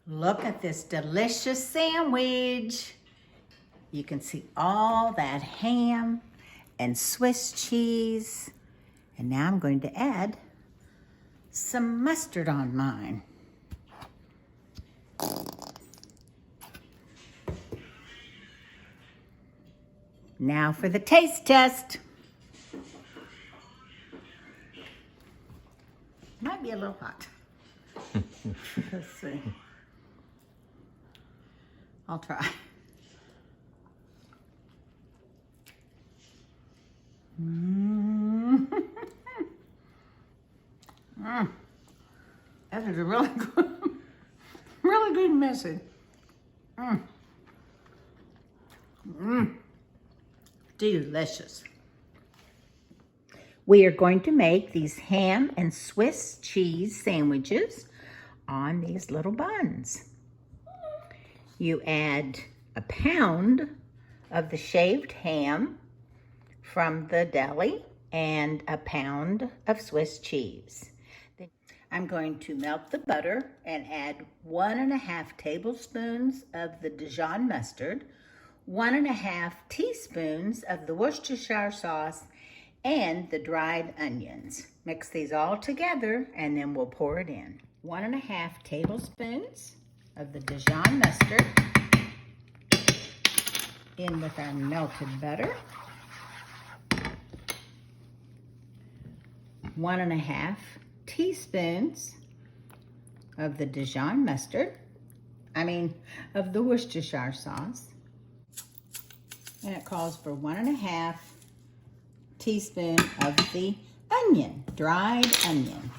Look at this delicious sandwich. You can see all that ham and Swiss cheese. And now I'm going to add some mustard on mine. Now for the taste test. Might be a little hot. Let's see. I'll try. That is a really good message. Delicious. We are going to make these ham and Swiss cheese sandwiches on these little buns. You add a pound of the shaved ham from the deli and a pound of Swiss cheese. I'm going to melt the butter and add 1.5 tablespoons of the Dijon mustard, 1.5 teaspoons of the Worcestershire sauce, and the dried onions. Mix these all together and then we'll pour it in. 1.5 tablespoons of the Dijon mustard in with our melted butter. 1.5 teaspoons of the Dijon mustard, of the Worcestershire sauce. And it calls for 1.5 teaspoon of the onion, dried onion.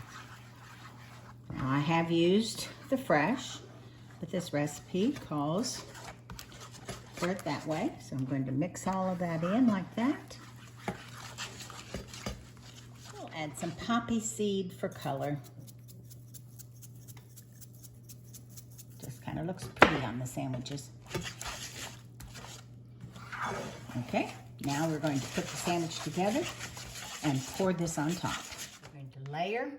Now I have used the fresh, but this recipe calls for it that way. So I'm going to mix all of that in like that. We'll add some poppy seed for color. Just kind of looks pretty on the sandwiches. Okay, now we're going to put the sandwich together and pour this on top. We're going to layer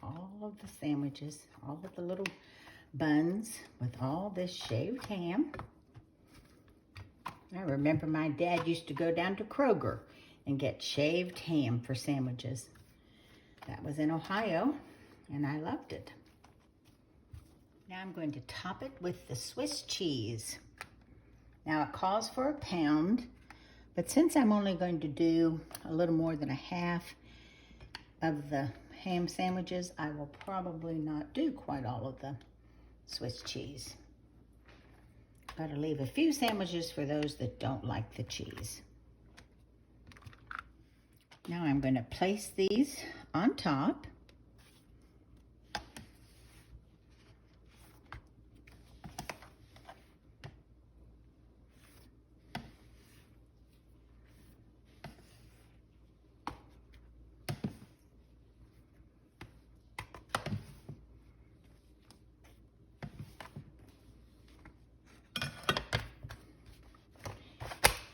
all of the sandwiches, all of the little buns with all this shaved ham. I remember my dad used to go down to Kroger and get shaved ham for sandwiches. That was in Ohio, and I loved it. Now I'm going to top it with the Swiss cheese. Now it calls for a pound, but since I'm only going to do a little more than a half of the ham sandwiches, I will probably not do quite all of the Swiss cheese. Gotta leave a few sandwiches for those that don't like the cheese. Now I'm going to place these on top.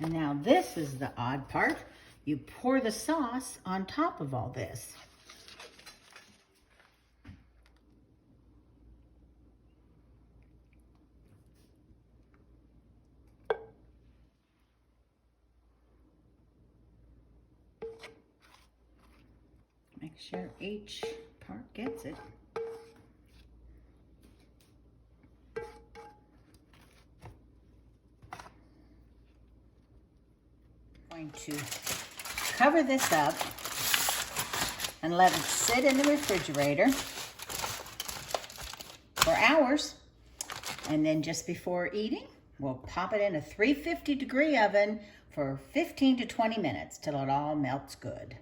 And now this is the odd part. You pour the sauce on top of all this. Make sure each part gets it. I'm going to cover this up and let it sit in the refrigerator for hours. And then just before eating, we'll pop it in a 350-degree oven for 15 to 20 minutes till it all melts good.